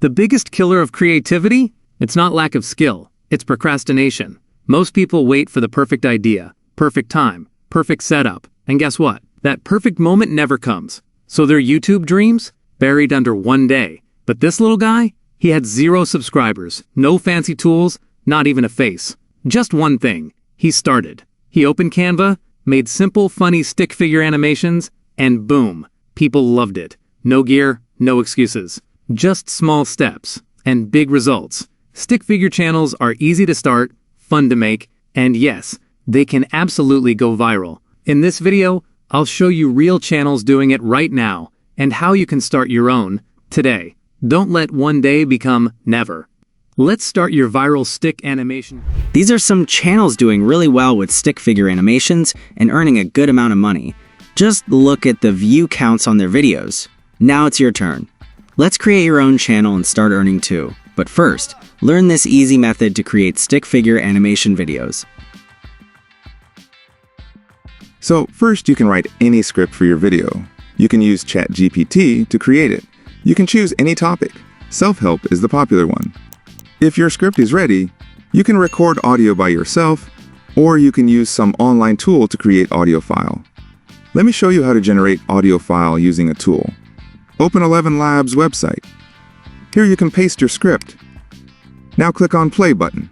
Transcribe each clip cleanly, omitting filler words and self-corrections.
The biggest killer of creativity? It's not lack of skill, it's procrastination. Most people wait for the perfect idea, perfect time, perfect setup, and guess what? That perfect moment never comes. So their YouTube dreams? Buried under one day. But this little guy? He had 0 subscribers, no fancy tools, not even a face. Just one thing. He started. He opened Canva, made simple, funny stick figure animations, and boom, people loved it. No gear, no excuses. Just small steps and big results. Stick figure channels are easy to start, fun to make, and yes, they can absolutely go viral. In this video, I'll show you real channels doing it right now and how you can start your own today. Don't let one day become never. Let's start your viral stick animation. These are some channels doing really well with stick figure animations and earning a good amount of money. Just look at the view counts on their videos. Now it's your turn. Let's create your own channel and start earning too. But first, learn this easy method to create stick figure animation videos. So first you can write any script for your video. You can use ChatGPT to create it. You can choose any topic. Self-help is the popular one. If your script is ready, you can record audio by yourself, or you can use some online tool to create audio file. Let me show you how to generate audio file using a tool. Open ElevenLabs website. Here you can paste your script. Now click on play button.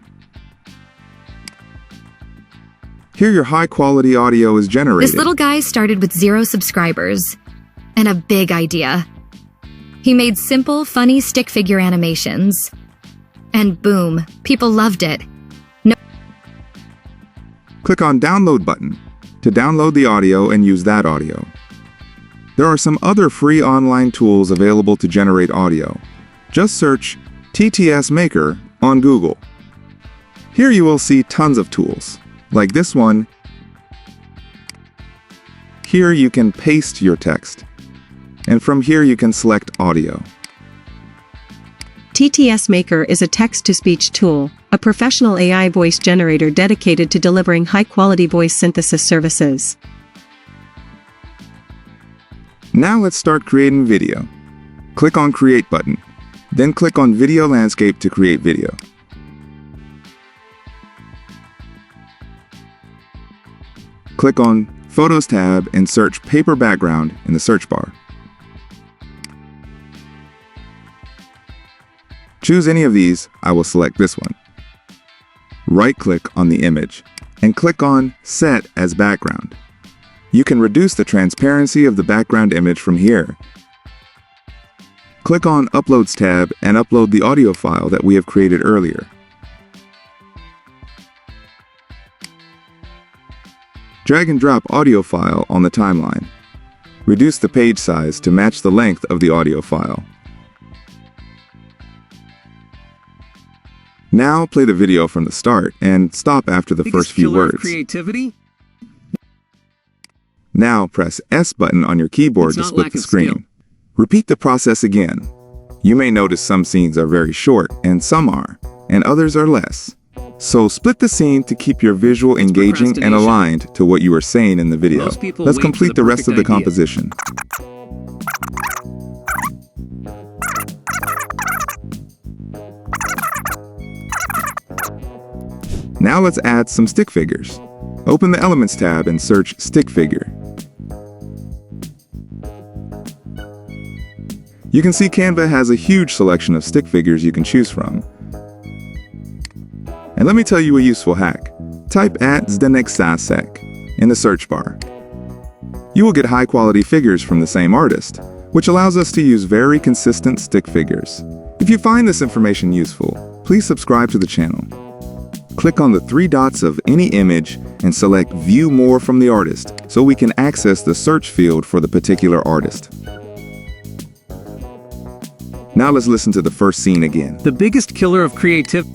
Here your high-quality audio is generated. This little guy started with 0 subscribers and a big idea. He made simple, funny stick figure animations. And boom, people loved it. Click on Download button to download the audio and use that audio. There are some other free online tools available to generate audio. Just search TTS Maker on Google. Here you will see tons of tools, like this one. Here you can paste your text, and from here you can select audio. TTS Maker is a text-to-speech tool, a professional AI voice generator dedicated to delivering high-quality voice synthesis services. Now let's start creating video. Click on Create button, then click on Video Landscape to create video. Click on Photos tab and search Paper Background in the search bar. Choose any of these. I will select this one. Right-click on the image and click on Set as Background. You can reduce the transparency of the background image from here. Click on Uploads tab and upload the audio file that we have created earlier. Drag and drop audio file on the timeline. Reduce the page size to match the length of the audio file. Now play the video from the start and stop after the first few words. Creativity? Now press S button on your keyboard to split the screen. Repeat the process again. You may notice some scenes are very short and some are, and others are less. So split the scene to keep your visual engaging and aligned to what you are saying in the video. Let's complete the rest of the composition. Now let's add some stick figures. Open the Elements tab and search Stick Figure. You can see Canva has a huge selection of stick figures you can choose from. And let me tell you a useful hack. Type @zdnexasek in the search bar. You will get high-quality figures from the same artist, which allows us to use very consistent stick figures. If you find this information useful, please subscribe to the channel. Click on the 3 dots of any image and select View More from the artist so we can access the search field for the particular artist. Now let's listen to the first scene again. The biggest killer of creativity.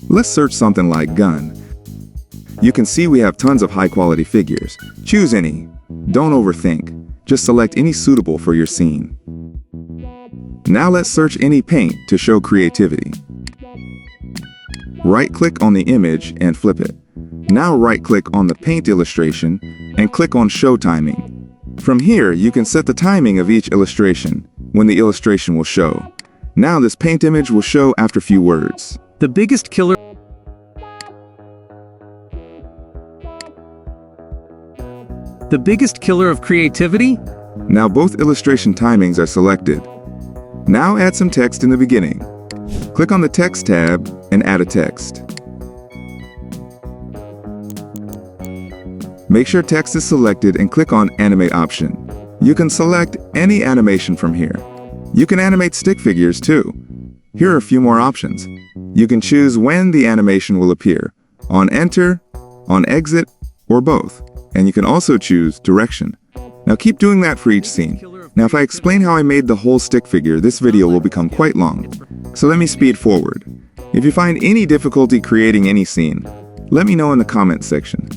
Let's search something like gun. You can see we have tons of high-quality figures. Choose any. Don't overthink. Just select any suitable for your scene. Now let's search any paint to show creativity. Right-click on the image and flip it. Now right-click on the paint illustration and click on Show Timing. From here, you can set the timing of each illustration, when the illustration will show. Now this paint image will show after few words. The biggest killer of creativity? Now both illustration timings are selected. Now add some text in the beginning. Click on the Text tab and add a text. Make sure text is selected and click on Animate option. You can select any animation from here. You can animate stick figures too. Here are a few more options. You can choose when the animation will appear, on enter, on exit, or both. And you can also choose direction. Now keep doing that for each scene. Now if I explain how I made the whole stick figure, this video will become quite long. So let me speed forward. If you find any difficulty creating any scene, let me know in the comments section.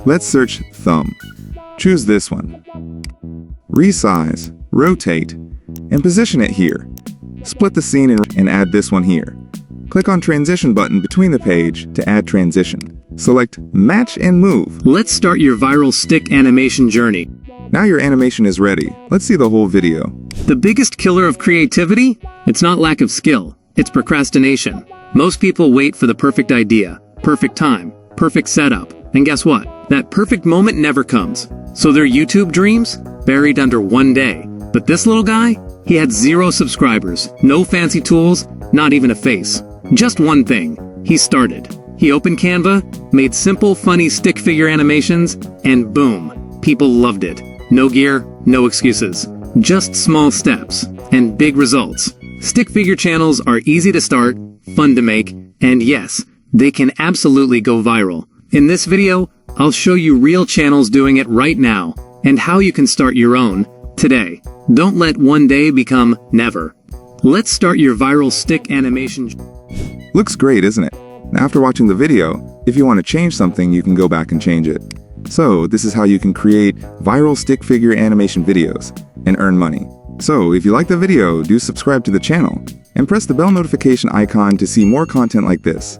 Let's search thumb. Choose this one. Resize, rotate, and position it here. Split the scene and add this one here. Click on transition button between the page to add transition. Select match and move. Let's start your viral stick animation journey. Now your animation is ready. Let's see the whole video. The biggest killer of creativity? It's not lack of skill, it's procrastination. Most people wait for the perfect idea, perfect time, perfect setup, and guess what? That perfect moment never comes. So their YouTube dreams? Buried under one day. But this little guy? He had 0 subscribers, no fancy tools, not even a face. Just one thing. He started. He opened Canva, made simple, funny stick figure animations, and boom, people loved it. No gear, no excuses. Just small steps, and big results. Stick figure channels are easy to start, fun to make, and yes, they can absolutely go viral. In this video, I'll show you real channels doing it right now, and how you can start your own, today. Don't let one day become never. Let's start your viral stick animation. Looks great, isn't it? Now after watching the video, if you want to change something, you can go back and change it. So this is how you can create viral stick figure animation videos and earn money. So if you like the video, do subscribe to the channel and press the bell notification icon to see more content like this.